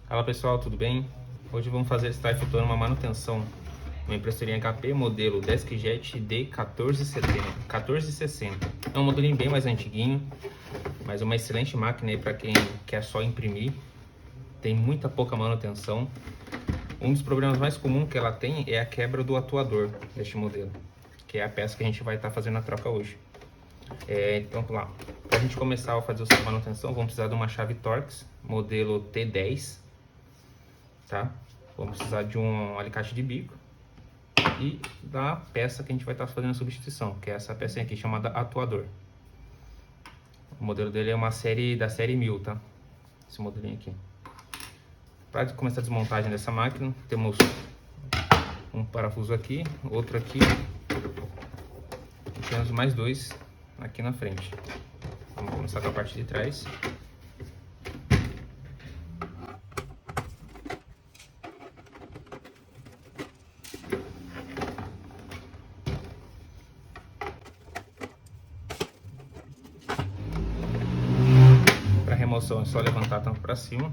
Fala pessoal, tudo bem? Hoje vamos estar efetuando uma manutenção uma impressorinha HP modelo DeskJet D1460. É um modelinho bem mais antiguinho, mas uma excelente máquina aí para quem quer só imprimir. Tem muita pouca manutenção. Um dos problemas mais comuns que ela tem é a quebra do atuador deste modelo, que é a peça que a gente vai estar fazendo a troca hoje. Então vamos lá. Para a gente começar a fazer a manutenção, vamos precisar de uma chave Torx modelo T10. Tá? Vamos precisar de um alicate de bico e da peça que a gente vai estar fazendo a substituição, que é essa peça aqui chamada atuador. O modelo dele é uma série da série 1000, tá? Esse modelinho aqui. Para começar a desmontagem dessa máquina, temos um parafuso aqui, outro aqui e temos mais dois aqui na frente. Vamos começar com a parte de trás. Para remoção é só levantar a tampa para cima,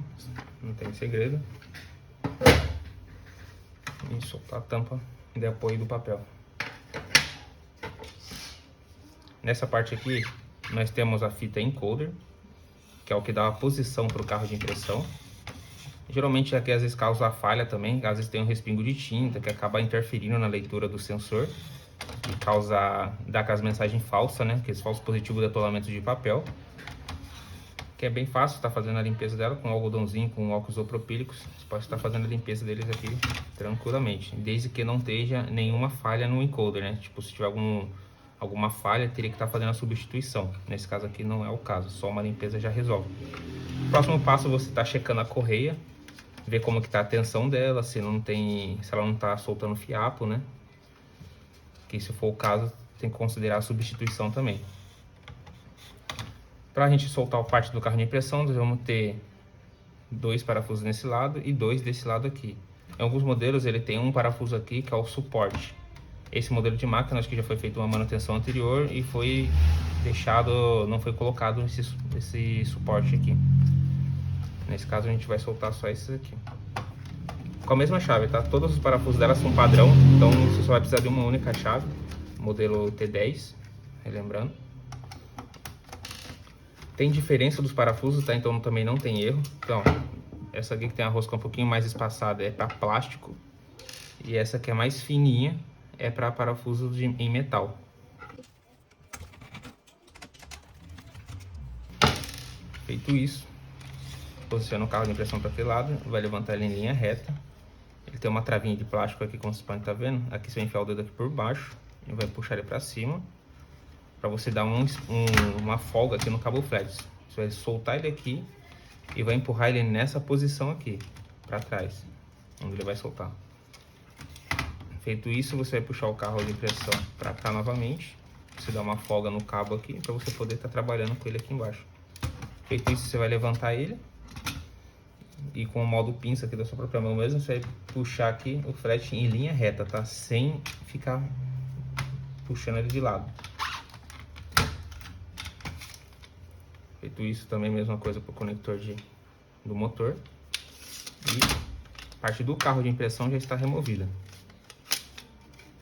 não tem segredo, e soltar a tampa de apoio do papel. Nessa parte aqui nós temos a fita encoder, que é o que dá a posição para o carro de impressão. Geralmente aqui às vezes causa falha também, às vezes tem um respingo de tinta que acaba interferindo na leitura do sensor e dá aquelas mensagens falsas, né? Aqueles falsos positivos de atolamento de papel. Que é bem fácil estar fazendo a limpeza dela com algodãozinho, com óculos isopropílicos. Você pode estar fazendo a limpeza deles aqui tranquilamente, desde que não esteja nenhuma falha no encoder, né? Tipo, se tiver alguma falha, teria que estar fazendo a substituição. Nesse caso aqui não é o caso, só uma limpeza já resolve. Próximo passo, você está checando a correia, ver como que está a tensão dela, se ela não está soltando fiapo, né? Que se for o caso, tem que considerar a substituição também. Para a gente soltar o parte do carro de impressão, nós vamos ter dois parafusos nesse lado e dois desse lado aqui. Em alguns modelos ele tem um parafuso aqui que é o suporte. Esse modelo de máquina acho que já foi feita uma manutenção anterior e foi deixado, não foi colocado esse suporte aqui. Nesse caso a gente vai soltar só esses aqui. Com a mesma chave, tá? Todos os parafusos dela são padrão, então você só vai precisar de uma única chave, modelo T10, relembrando. Tem diferença dos parafusos, tá? Então também não tem erro. Então, essa aqui que tem a rosca um pouquinho mais espaçada é para plástico. E essa que é mais fininha é para parafusos em metal. Feito isso, posiciona o carro de impressão para aquele lado, vai levantar ele em linha reta. Ele tem uma travinha de plástico aqui, como vocês podem estar vendo. Aqui você vai enfiar o dedo aqui por baixo e vai puxar ele para cima, para você dar uma folga aqui no cabo flat. Você vai soltar ele aqui e vai empurrar ele nessa posição aqui, para trás, onde ele vai soltar. Feito isso, você vai puxar o carro de impressão para cá novamente. Você dá uma folga no cabo aqui, para você poder estar trabalhando com ele aqui embaixo. Feito isso, você vai levantar ele. E com o modo pinça aqui da sua própria mão mesmo, você vai puxar aqui o flat em linha reta, tá? Sem ficar puxando ele de lado. Feito isso, também mesma coisa para o conector do motor. E a parte do carro de impressão já está removida.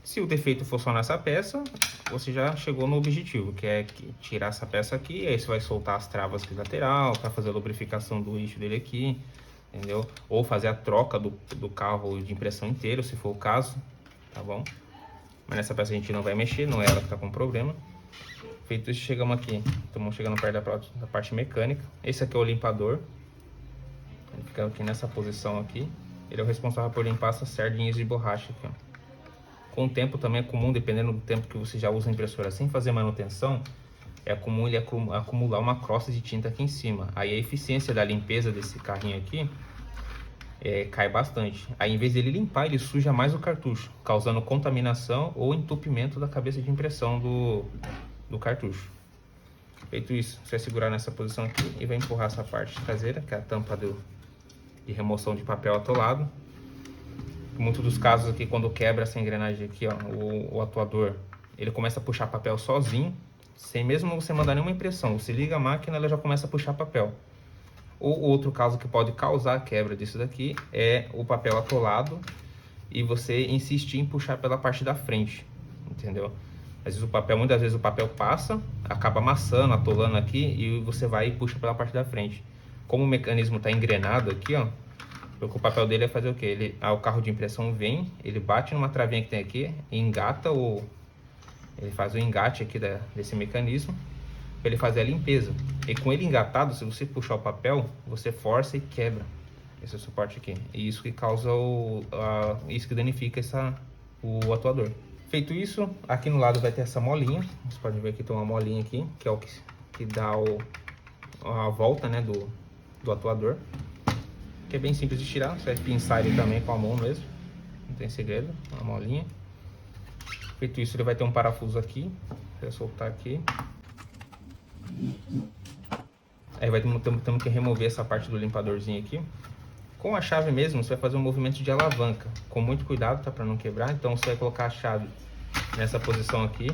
Se o defeito for só nessa peça, você já chegou no objetivo, que é tirar essa peça aqui. Aí você vai soltar as travas aqui lateral para fazer a lubrificação do eixo dele aqui, entendeu? Ou fazer a troca do carro de impressão inteiro, se for o caso, tá bom? Mas nessa peça a gente não vai mexer, não é ela que está com problema. Feito isso, chegamos aqui, estamos chegando perto da parte mecânica. Esse aqui é o limpador, ele fica aqui nessa posição aqui. Ele é o responsável por limpar essas sardinhas de borracha aqui, ó. Com o tempo também é comum, dependendo do tempo que você já usa a impressora sem fazer manutenção, é comum ele acumular uma crosta de tinta aqui em cima. Aí a eficiência da limpeza desse carrinho aqui cai bastante. Aí em vez dele limpar, ele suja mais o cartucho, causando contaminação ou entupimento da cabeça de impressão do cartucho. Feito isso, você vai segurar nessa posição aqui e vai empurrar essa parte traseira, que é a tampa de remoção de papel atolado. Em muitos dos casos aqui, quando quebra essa engrenagem aqui, ó, o atuador, ele começa a puxar papel sozinho, sem mesmo você mandar nenhuma impressão. Você liga a máquina, ela já começa a puxar papel. Ou outro caso que pode causar a quebra disso daqui é o papel atolado e você insistir em puxar pela parte da frente, entendeu? Às vezes muitas vezes o papel passa, acaba amassando, atolando aqui e você vai e puxa pela parte da frente. Como o mecanismo está engrenado aqui, ó, porque o papel dele é fazer o que? O carro de impressão vem, ele bate numa travinha que tem aqui, engata ele faz o engate aqui desse mecanismo para ele fazer a limpeza. E com ele engatado, se você puxar o papel, você força e quebra esse suporte aqui. E isso que causa isso que danifica o atuador. Feito isso, aqui no lado vai ter essa molinha. Vocês podem ver que tem uma molinha aqui, que é o que dá a volta, né, do atuador. Que é bem simples de tirar, você vai pinçar ele também com a mão mesmo. Não tem segredo, uma molinha. Feito isso, ele vai ter um parafuso aqui. Vou soltar aqui. Aí temos que remover essa parte do limpadorzinho aqui. Com a chave mesmo, você vai fazer um movimento de alavanca. Com muito cuidado, tá? Para não quebrar. Então você vai colocar a chave nessa posição aqui,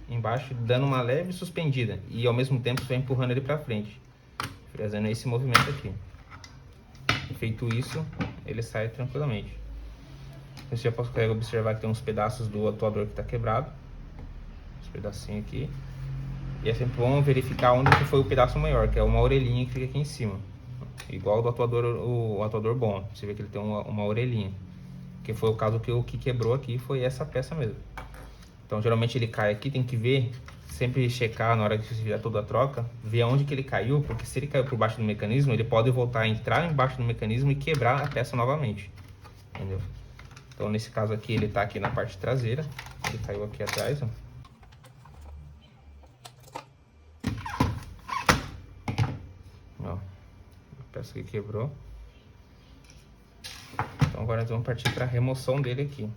embaixo, dando uma leve suspendida. E ao mesmo tempo você vai empurrando ele para frente. Fazendo esse movimento aqui. Feito isso, ele sai tranquilamente. Você já consegue observar que tem uns pedaços do atuador que está quebrado. Esse pedacinho aqui. E é sempre bom verificar onde que foi o pedaço maior, que é uma orelhinha que fica aqui em cima. Igual do atuador, o atuador bom. Você vê que ele tem uma orelhinha. Que foi o caso que o que quebrou aqui foi essa peça mesmo. Então geralmente ele cai aqui, tem que ver, sempre checar na hora que você fizer toda a troca, ver onde que ele caiu, porque se ele caiu por baixo do mecanismo, ele pode voltar a entrar embaixo do mecanismo e quebrar a peça novamente. Entendeu? Então nesse caso aqui ele tá aqui na parte traseira, ele caiu aqui atrás, ó. Ó, a peça que quebrou. Então agora nós vamos partir para a remoção dele aqui.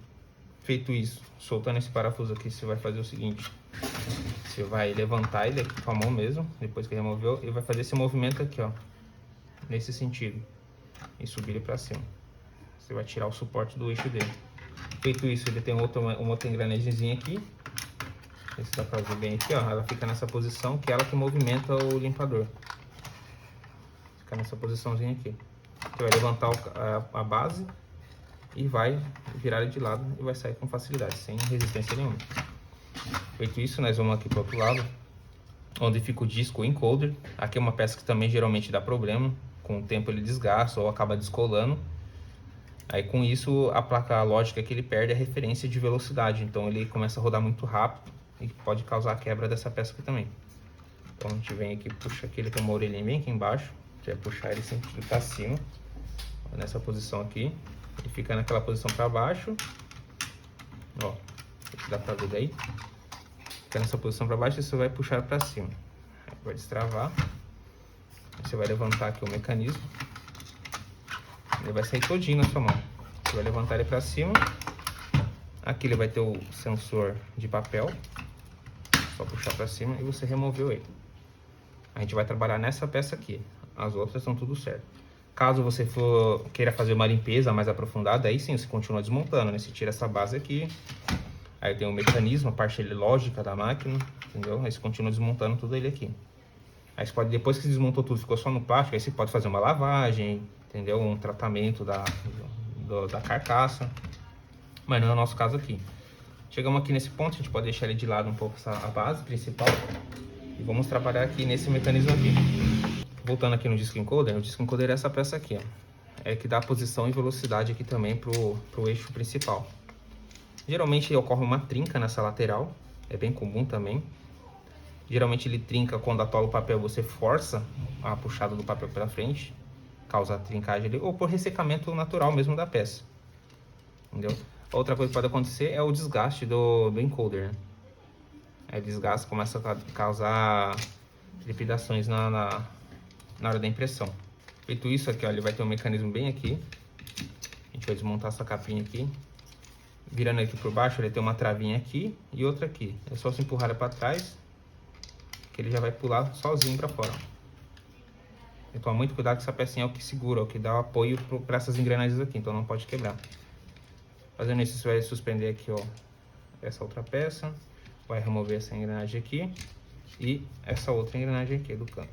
Feito isso, soltando esse parafuso aqui, você vai fazer o seguinte. Você vai levantar ele aqui com a mão mesmo, depois que removeu, e vai fazer esse movimento aqui, ó. Nesse sentido. E subir ele para cima. Você vai tirar o suporte do eixo dele. Feito isso, ele tem uma outra engrenagemzinha aqui. Esse dá pra ver bem aqui, ó. Ela fica nessa posição, que é ela que movimenta o limpador. Fica nessa posiçãozinha aqui. Você vai levantar a base e vai virar ele de lado e vai sair com facilidade, sem resistência nenhuma. Feito isso, nós vamos aqui para o outro lado, onde fica o disco, o encoder. Aqui é uma peça que também geralmente dá problema, com o tempo ele desgasta ou acaba descolando. Aí com isso a placa lógica que ele perde é a referência de velocidade, então ele começa a rodar muito rápido e pode causar a quebra dessa peça aqui também. Então a gente vem aqui, puxa aqui, ele tem uma orelhinha bem aqui embaixo, você vai puxar ele sempre para cima, nessa posição aqui. Ele fica naquela posição para baixo, ó, dá para ver daí. Fica nessa posição para baixo e você vai puxar para cima. Aí vai destravar. Você vai levantar aqui o mecanismo. Ele vai sair todinho na sua mão. Você vai levantar ele para cima. Aqui ele vai ter o sensor de papel. Só puxar para cima e você removeu ele. A gente vai trabalhar nessa peça aqui. As outras estão tudo certo. Caso você queira fazer uma limpeza mais aprofundada, aí sim você continua desmontando, né? Você tira essa base aqui, aí tem o mecanismo, a parte lógica da máquina, entendeu? Aí você continua desmontando tudo ele aqui. Aí você pode, depois que você desmontou tudo, ficou só no plástico, aí você pode fazer uma lavagem, entendeu? Um tratamento da carcaça, mas não é o nosso caso aqui. Chegamos aqui nesse ponto, a gente pode deixar ele de lado um pouco a base principal e vamos trabalhar aqui nesse mecanismo aqui. Voltando aqui no disco encoder, o disco encoder é essa peça aqui, ó. É que dá posição e velocidade aqui também pro eixo principal. Geralmente ocorre uma trinca nessa lateral, é bem comum também. Geralmente ele trinca quando atola o papel, você força a puxada do papel para frente, causa a trincagem ali, ou por ressecamento natural mesmo da peça. Entendeu? Outra coisa que pode acontecer é o desgaste do encoder, né? Aí o desgaste começa a causar trepidações na hora da impressão. Feito isso aqui, ó, ele vai ter um mecanismo bem aqui. A gente vai desmontar essa capinha aqui. Virando aqui por baixo, ele tem uma travinha aqui e outra aqui. É só se empurrar para trás, que ele já vai pular sozinho para fora. Então, muito cuidado que essa pecinha é o que segura, é o que dá o apoio para essas engrenagens aqui, então não pode quebrar. Fazendo isso, você vai suspender aqui, ó, essa outra peça. Vai remover essa engrenagem aqui e essa outra engrenagem aqui do canto.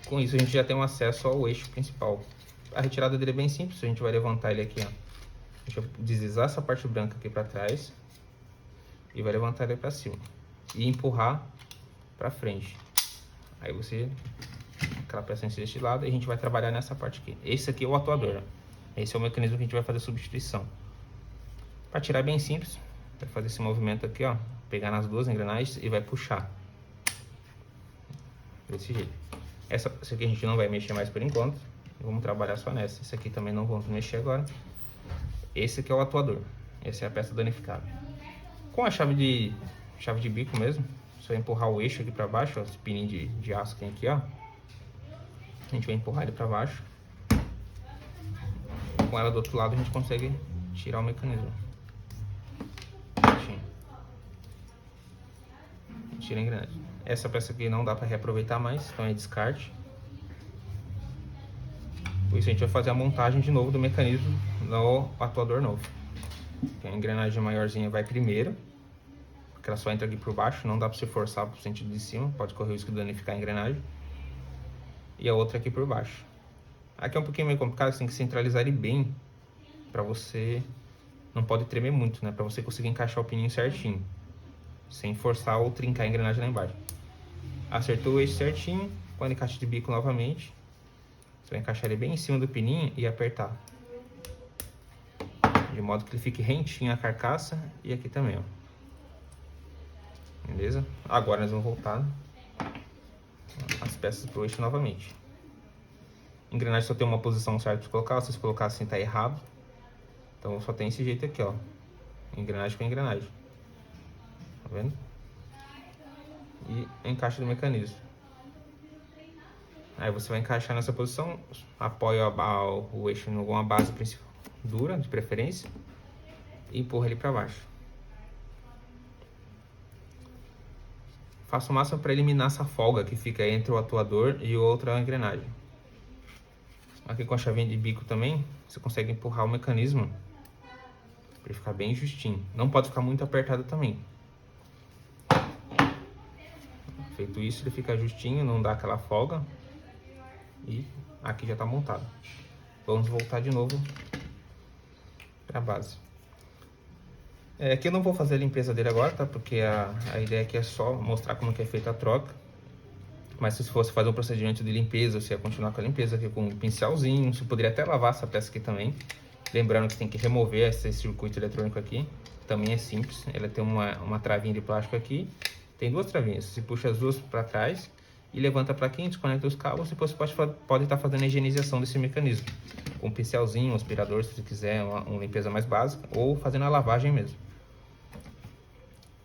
Com isso a gente já tem um acesso ao eixo principal. A retirada dele é bem simples, a gente vai levantar ele aqui, ó. A gente vai deslizar essa parte branca aqui para trás e vai levantar ele para cima e empurrar para frente. Aí você, aquela pressão deste lado, e a gente vai trabalhar nessa parte aqui. Esse aqui é o atuador, ó. Esse é o mecanismo que a gente vai fazer a substituição. Para tirar é bem simples, vai fazer esse movimento aqui, ó, pegar nas duas engrenagens e vai puxar. Desse jeito. Essa aqui a gente não vai mexer mais por enquanto. Vamos trabalhar só nessa. Esse aqui também não vamos mexer agora. Esse aqui é o atuador. Essa é a peça danificada. Com a chave de bico mesmo, só empurrar o eixo aqui para baixo, ó, esse pininho de aço que tem aqui, ó. A gente vai empurrar ele para baixo. Com ela do outro lado a gente consegue tirar o mecanismo. Tira a engrenagem. Essa peça aqui não dá para reaproveitar mais, então é descarte. Por isso a gente vai fazer a montagem de novo do mecanismo no atuador novo. Então, a engrenagem maiorzinha vai primeiro, porque ela só entra aqui por baixo, não dá para você forçar para o sentido de cima, pode correr o risco de danificar a engrenagem. E a outra aqui por baixo. Aqui é um pouquinho meio complicado, você tem que centralizar ele bem, para você, não pode tremer muito, né, para você conseguir encaixar o pininho certinho, sem forçar ou trincar a engrenagem lá embaixo. Acertou o eixo certinho, com o encaixe de bico novamente, você vai encaixar ele bem em cima do pininho e apertar, de modo que ele fique rentinho a carcaça e aqui também, ó. Beleza? Agora nós vamos voltar as peças pro eixo novamente. A engrenagem só tem uma posição certa de colocar, se você colocar assim tá errado. Então só tem esse jeito aqui, ó, engrenagem com engrenagem. Tá vendo? E encaixe do mecanismo. Aí você vai encaixar nessa posição, apoia o eixo em alguma base principal, dura, de preferência, e empurra ele para baixo. Faça o máximo para eliminar essa folga que fica entre o atuador e outra engrenagem. Aqui com a chavinha de bico também, você consegue empurrar o mecanismo para ele ficar bem justinho. Não pode ficar muito apertado também. Feito isso, ele fica justinho, não dá aquela folga. E aqui já está montado. Vamos voltar de novo para a base. Aqui eu não vou fazer a limpeza dele agora, tá? Porque a ideia aqui é só mostrar como que é feita a troca. Mas se fosse fazer um procedimento de limpeza, você ia continuar com a limpeza aqui com um pincelzinho. Você poderia até lavar essa peça aqui também. Lembrando que tem que remover esse circuito eletrônico aqui. Também é simples. Ela tem uma travinha de plástico aqui. Tem duas travinhas. Você puxa as duas para trás e levanta para aqui, desconecta os cabos. Depois você pode estar fazendo a higienização desse mecanismo. Com um pincelzinho, um aspirador, se você quiser, uma limpeza mais básica. Ou fazendo a lavagem mesmo.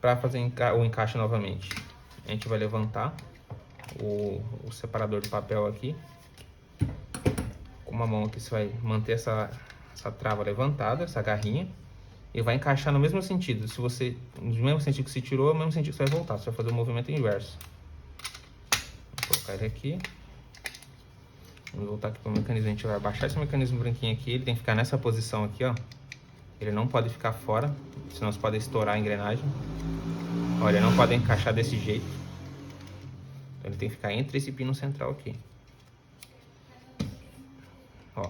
Para fazer o encaixe novamente, a gente vai levantar o separador do papel aqui. Com uma mão aqui você vai manter essa trava levantada, essa garrinha, e vai encaixar no mesmo sentido. Se você, no mesmo sentido que você tirou, é o mesmo sentido que você vai voltar. Você vai fazer o movimento inverso. Vou colocar ele aqui. Vamos voltar aqui para o mecanismo. A gente vai abaixar esse mecanismo branquinho aqui. Ele tem que ficar nessa posição aqui, ó. Ele não pode ficar fora, senão você pode estourar a engrenagem. Olha, não pode encaixar desse jeito. Ele tem que ficar entre esse pino central aqui. Ó,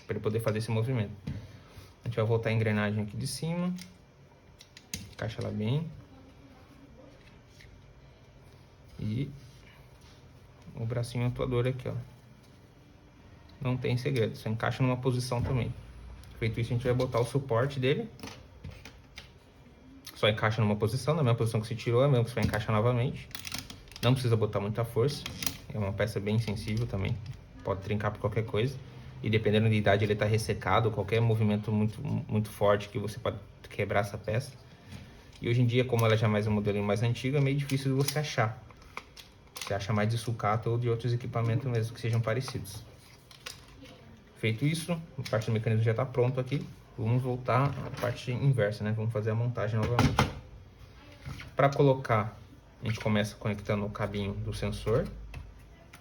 para ele poder fazer esse movimento. A gente vai voltar a engrenagem aqui de cima. Encaixa ela bem. E o bracinho atuador aqui, ó. Não tem segredo, só encaixa numa posição também. Feito isso, a gente vai botar o suporte dele. Só encaixa numa posição, na mesma posição que você tirou, é mesmo que você vai encaixar novamente. Não precisa botar muita força. É uma peça bem sensível também. Pode trincar por qualquer coisa. E dependendo da idade, ele está ressecado. Qualquer movimento muito forte que você pode quebrar essa peça. E hoje em dia, como ela já é mais um modelo mais antigo, é meio difícil de você achar. Você acha mais de sucata ou de outros equipamentos mesmo que sejam parecidos. Feito isso, a parte do mecanismo já está pronto aqui. Vamos voltar à parte inversa, né? Vamos fazer a montagem novamente. Para colocar, a gente começa conectando o cabinho do sensor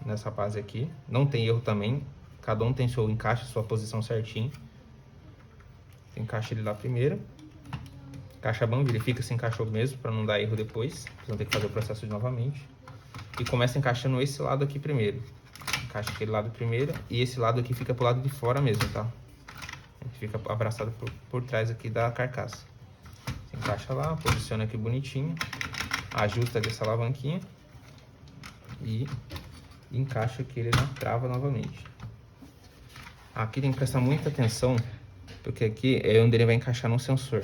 nessa base aqui. Não tem erro também. Cada um tem seu encaixe, sua posição certinho. Encaixa ele lá primeiro. Encaixa bom, verifica se encaixou mesmo para não dar erro depois. Vocês vão ter que fazer o processo novamente. E começa encaixando esse lado aqui primeiro. encaixa aquele lado primeiro e esse lado aqui fica pro lado de fora mesmo, tá? Ele fica abraçado por trás aqui da carcaça. Você encaixa lá, posiciona aqui bonitinho, ajusta aqui essa alavanquinha e encaixa aqui ele na trava novamente. Aqui tem que prestar muita atenção, porque aqui é onde ele vai encaixar no sensor.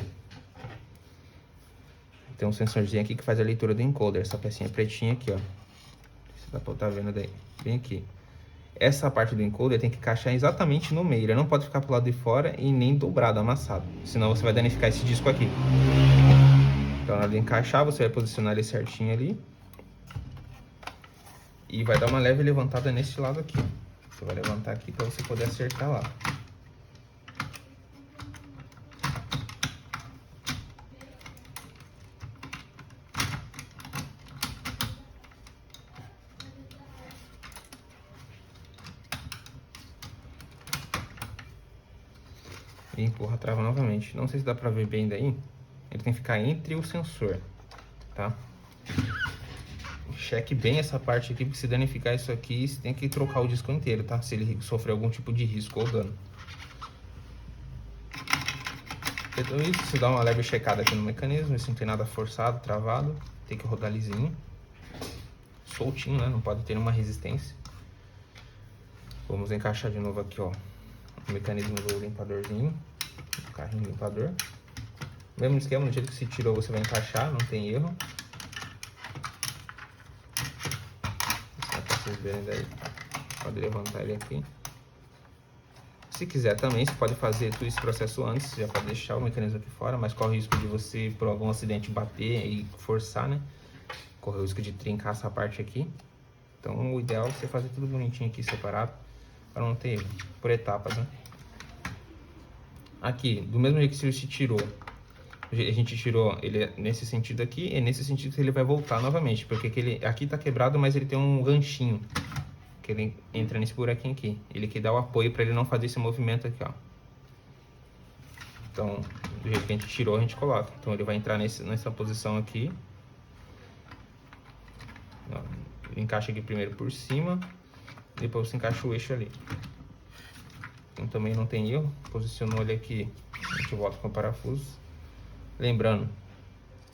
Tem um sensorzinho aqui que faz a leitura do encoder, essa pecinha pretinha aqui, ó. Você dá pra estar vendo daí, bem aqui. Essa parte do encoder tem que encaixar exatamente no meio, ele não pode ficar pro lado de fora e nem dobrado, amassado, senão você vai danificar esse disco aqui. Então na hora de encaixar, você vai posicionar ele certinho ali. E vai dar uma leve levantada nesse lado aqui. Você vai levantar aqui para você poder acertar lá. E empurra a trava novamente. Não sei se dá pra ver bem daí. Ele tem que ficar entre o sensor, tá? Cheque bem essa parte aqui, porque se danificar isso aqui, você tem que trocar o disco inteiro, tá? Se ele sofrer algum tipo de risco ou dano. Então isso, você dá uma leve checada aqui no mecanismo, se não tem nada forçado, travado. Tem que rodar lisinho. Soltinho, né? Não pode ter nenhuma resistência. Vamos encaixar de novo aqui, ó, o mecanismo do limpadorzinho, o carrinho limpador. Mesmo esquema, no jeito que se tirou você vai encaixar, não tem erro. Só pra vocês verem daí, pode levantar ele aqui. Se quiser também, você pode fazer todo esse processo antes, já pode deixar o mecanismo aqui fora, mas corre o risco de você, por algum acidente, bater e forçar, né? Corre o risco de trincar essa parte aqui. Então o ideal é você fazer tudo bonitinho aqui, separado, para não ter erro, por etapas, né? Aqui, do mesmo jeito que se tirou, a gente tirou ele nesse sentido aqui, e nesse sentido ele vai voltar novamente, porque aqui tá quebrado, mas ele tem um ganchinho, que ele entra nesse buraquinho aqui, ele que dá o apoio para ele não fazer esse movimento aqui, ó. Então, do jeito que a gente tirou, a gente coloca. Então ele vai entrar nessa posição aqui. Ó, ele encaixa aqui primeiro por cima, depois você encaixa o eixo ali. Então também não tem erro, posicionou ele aqui, a gente volta com o parafuso. Lembrando,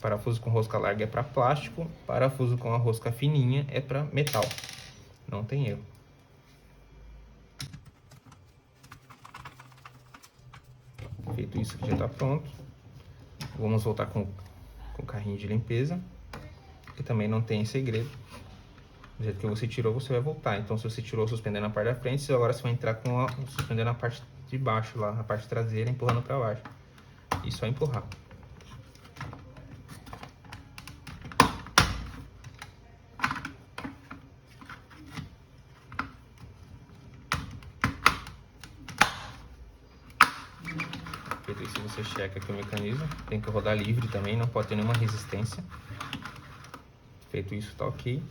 parafuso com rosca larga é para plástico, parafuso com a rosca fininha é para metal. Não tem erro. Feito isso aqui já está pronto. Vamos voltar com o carrinho de limpeza, que também não tem segredo. Do jeito que você tirou, você vai voltar. Então, se você tirou suspendendo a parte da frente, agora você vai entrar com suspendendo a parte de baixo lá, a parte traseira, empurrando para baixo. E só empurrar. Feito isso, você checa aqui o mecanismo. Tem que rodar livre também, não pode ter nenhuma resistência. Feito isso, tá ok.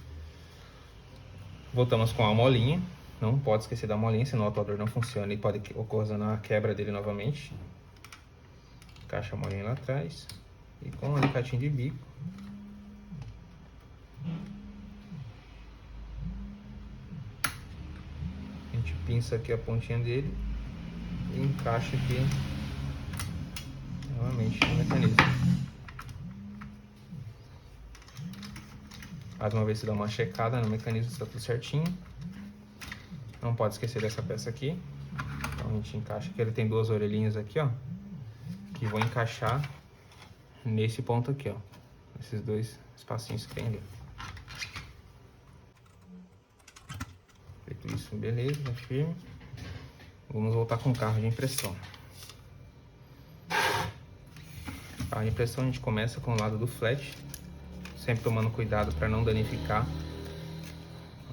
Voltamos com a molinha. Não pode esquecer da molinha, senão o atuador não funciona e pode ocasionar a quebra dele novamente. Encaixa a molinha lá atrás. E com um alicatinho de bico, a gente pinça aqui a pontinha dele e encaixa aqui novamente no mecanismo. Mais uma vez você dá uma checada no mecanismo se está tudo certinho. Não pode esquecer dessa peça aqui. Então a gente encaixa aqui, ele tem duas orelhinhas aqui, ó, que vão encaixar nesse ponto aqui, ó, esses dois espacinhos que tem ali. Feito isso, beleza, tá firme. Vamos voltar com o carro de impressão. A impressão a gente começa com o lado do flat, sempre tomando cuidado para não danificar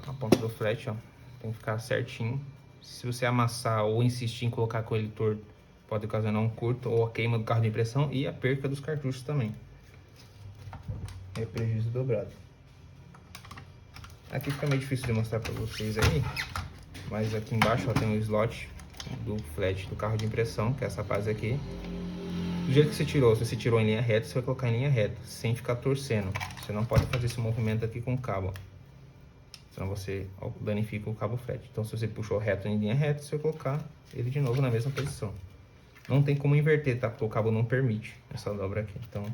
a ponta do flat, ó. Tem que ficar certinho. Se você amassar ou insistir em colocar com ele torto, pode ocasionar um curto ou a queima do carro de impressão e a perca dos cartuchos também. É prejuízo dobrado. Aqui fica meio difícil de mostrar para vocês aí, mas aqui embaixo ó, tem um slot do flat do carro de impressão, que é essa base aqui. Do jeito que você tirou, se você tirou em linha reta, você vai colocar em linha reta, sem ficar torcendo. Você não pode fazer esse movimento aqui com o cabo. senão você danifica o cabo fret. Então, se você puxou reto em linha reta, você vai colocar ele de novo na mesma posição. Não tem como inverter, tá? Porque o cabo não permite essa dobra aqui. Então,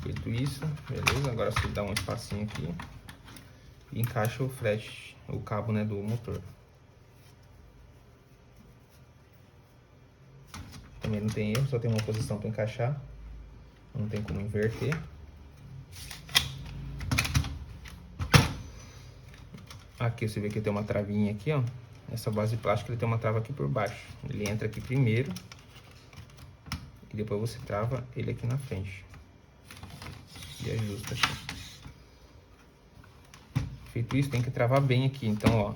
feito isso, beleza? Agora você dá um espacinho aqui e encaixa o fret, o cabo, né, do motor. Também não tem erro, só tem uma posição para encaixar. Não tem como inverter. Aqui você vê que tem uma travinha aqui, ó. Essa base de plástico, ele tem uma trava aqui por baixo. Ele entra aqui primeiro e depois você trava ele aqui na frente e ajusta aqui. Feito isso, tem que travar bem aqui. Então, ó,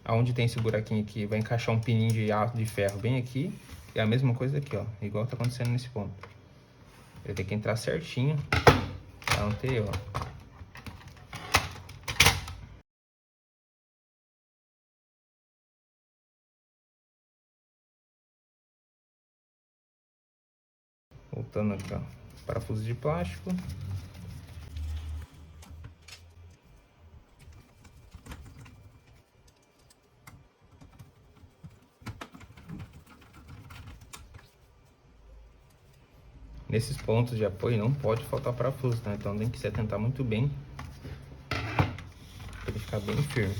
aonde tem esse buraquinho aqui, vai encaixar um pininho de ferro bem aqui. E a mesma coisa aqui, ó, igual tá acontecendo nesse ponto. Ele tem que entrar certinho pra não ter erro, ó. Voltando aqui, ó, parafuso de plástico. Nesses pontos de apoio não pode faltar parafuso, tá? Então tem que se atentar muito bem para ele ficar bem firme.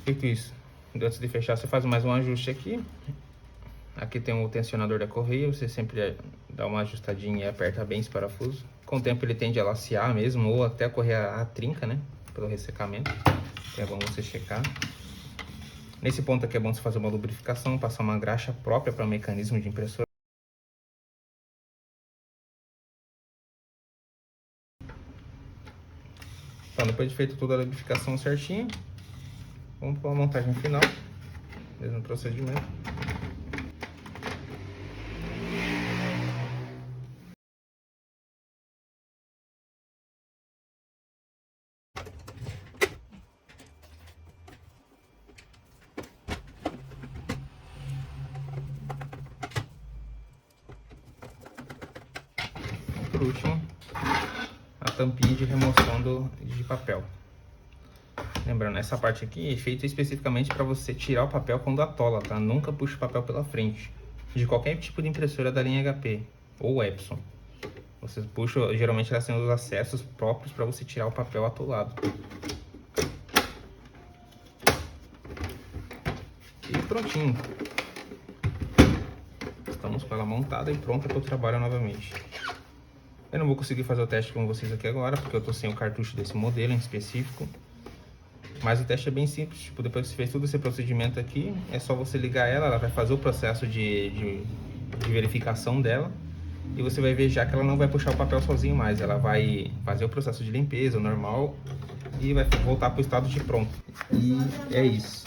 Feito isso, antes de fechar, você faz mais um ajuste aqui. Aqui tem o tensionador da correia, você sempre dá uma ajustadinha e aperta bem esse parafuso. Com o tempo ele tende a lacear mesmo, ou até a correia trinca, né? Pelo ressecamento. É bom você checar. Nesse ponto aqui é bom você fazer uma lubrificação, passar uma graxa própria para o mecanismo de impressora. Então, depois de feito toda a lubrificação certinho, vamos para a montagem final, mesmo procedimento. Por último, a tampinha de remoção de papel. Lembrando, essa parte aqui é feita especificamente para você tirar o papel quando atola, tá? Nunca puxe o papel pela frente, de qualquer tipo de impressora da linha HP ou Epson. Você puxa, geralmente elas têm os acessos próprios para você tirar o papel atolado. E prontinho. Estamos com ela montada e pronta para o trabalho novamente. Eu não vou conseguir fazer o teste com vocês aqui agora, porque eu tô sem o cartucho desse modelo em específico. Mas o teste é bem simples, tipo, depois que você fez todo esse procedimento aqui, é só você ligar ela vai fazer o processo de verificação dela. E você vai ver já que ela não vai puxar o papel sozinho mais, ela vai fazer o processo de limpeza normal e vai voltar para o estado de pronto. E é isso.